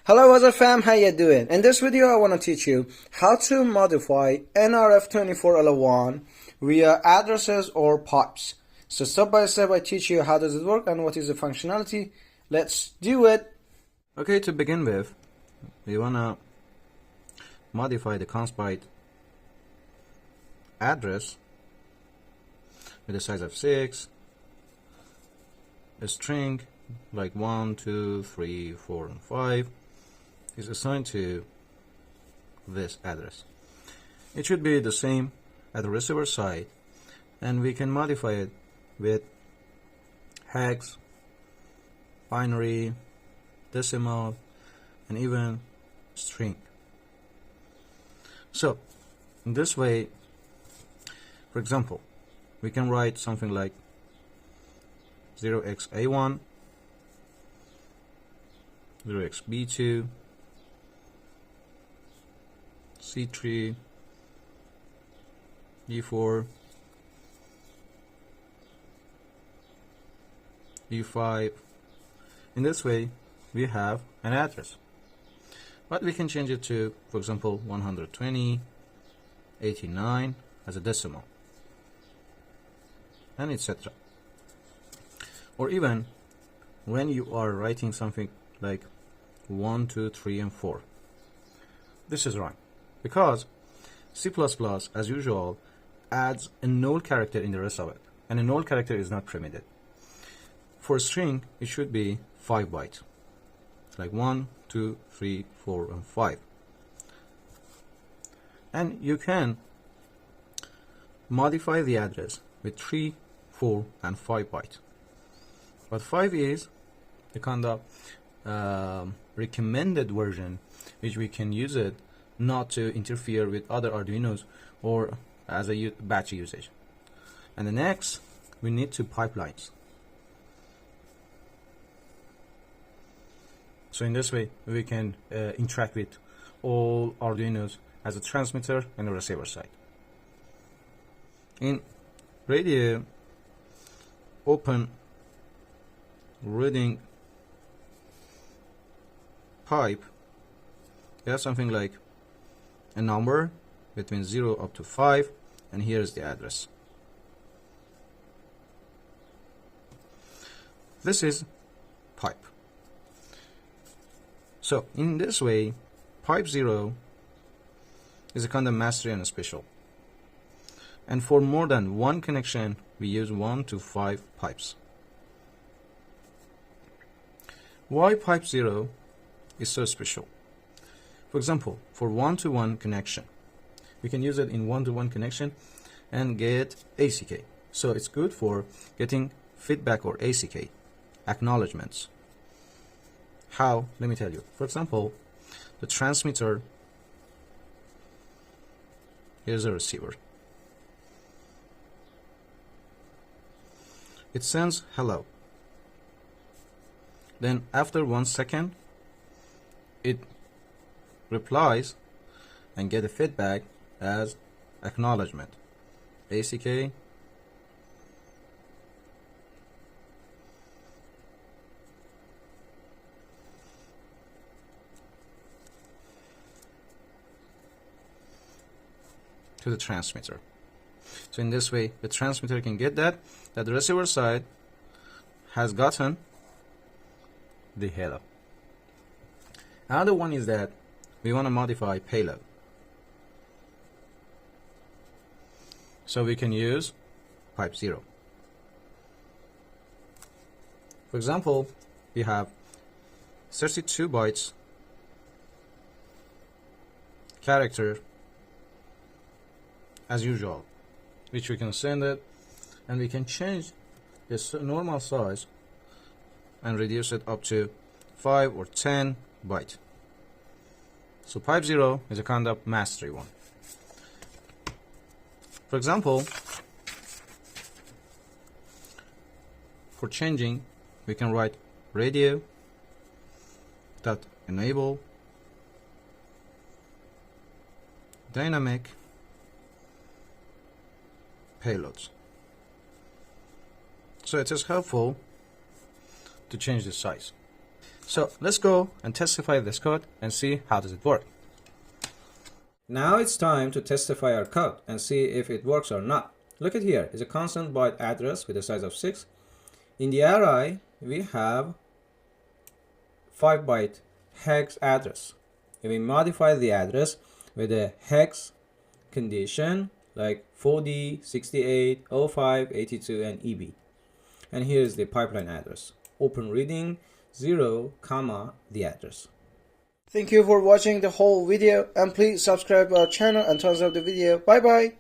Hello other fam, how you doing? In this video I want to teach you how to modify nrf24lo1 via addresses or pipes. So step by step I teach you how does it work and what is the functionality. Let's do it. Okay, to begin with, we want to modify the const byte address with a size of 6, a string like 1, 2, 3, 4, and 5 is assigned to this address. It should be the same at the receiver side, and we can modify it with hex, binary, decimal, and even string. So in this way, for example, we can write something like 0xA1, 0xB2, C3, D4, D5. In this way, we have an address. But we can change it to, for example, 120, 89 as a decimal, and etc. Or even when you are writing something like 1, 2, 3, and 4. This is wrong, because C++, as usual, adds a null character in the rest of it, and a null character is not primitive. For a string, it should be 5 bytes, like 1, 2, 3, 4, and 5. And you can modify the address with 3, 4, and 5 bytes. But 5 is the kind of recommended version, which we can use it not to interfere with other Arduinos or as a batch usage. And the next, we need two pipelines. So in this way, we can interact with all Arduinos as a transmitter and a receiver side. In radio, open reading pipe, you have something like a number between 0 up to 5, and here is the address. This is pipe. So in this way, pipe 0 is a kind of mastery and a special. And for more than one connection, we use 1 to 5 pipes. Why pipe 0 is so special? For example, for one-to-one connection, we can use it in one-to-one connection and get ACK. So it's good for getting feedback or ACK, acknowledgements. How? Let me tell you. For example, the transmitter, here's a receiver. It sends hello. Then after 1 second, it replies and get a feedback as acknowledgement, ACK, to the transmitter. So in this way, the transmitter can get that the receiver side has gotten the hello. Another one is that we want to modify payload. So we can use pipe 0. For example, we have 32 bytes character as usual, which we can send it, and we can change this normal size and reduce it up to 5 or 10 bytes. So pipe 0 is a kind of mastery one. For example, for changing, we can write radio dot enable dynamic payloads. So it is helpful to change the size. So let's go and testify this code and see how does it work. Now it's time to testify our code and see if it works or not. Look at here, it's a constant byte address with a size of 6. In the array, we have 5-byte hex address. If we modify the address with a hex condition like 4D, 68, 05, 82, and EB. And here's the pipeline address. Open reading 0, the address. Thank you for watching the whole video, and please subscribe our channel and thumbs up the video. Bye bye.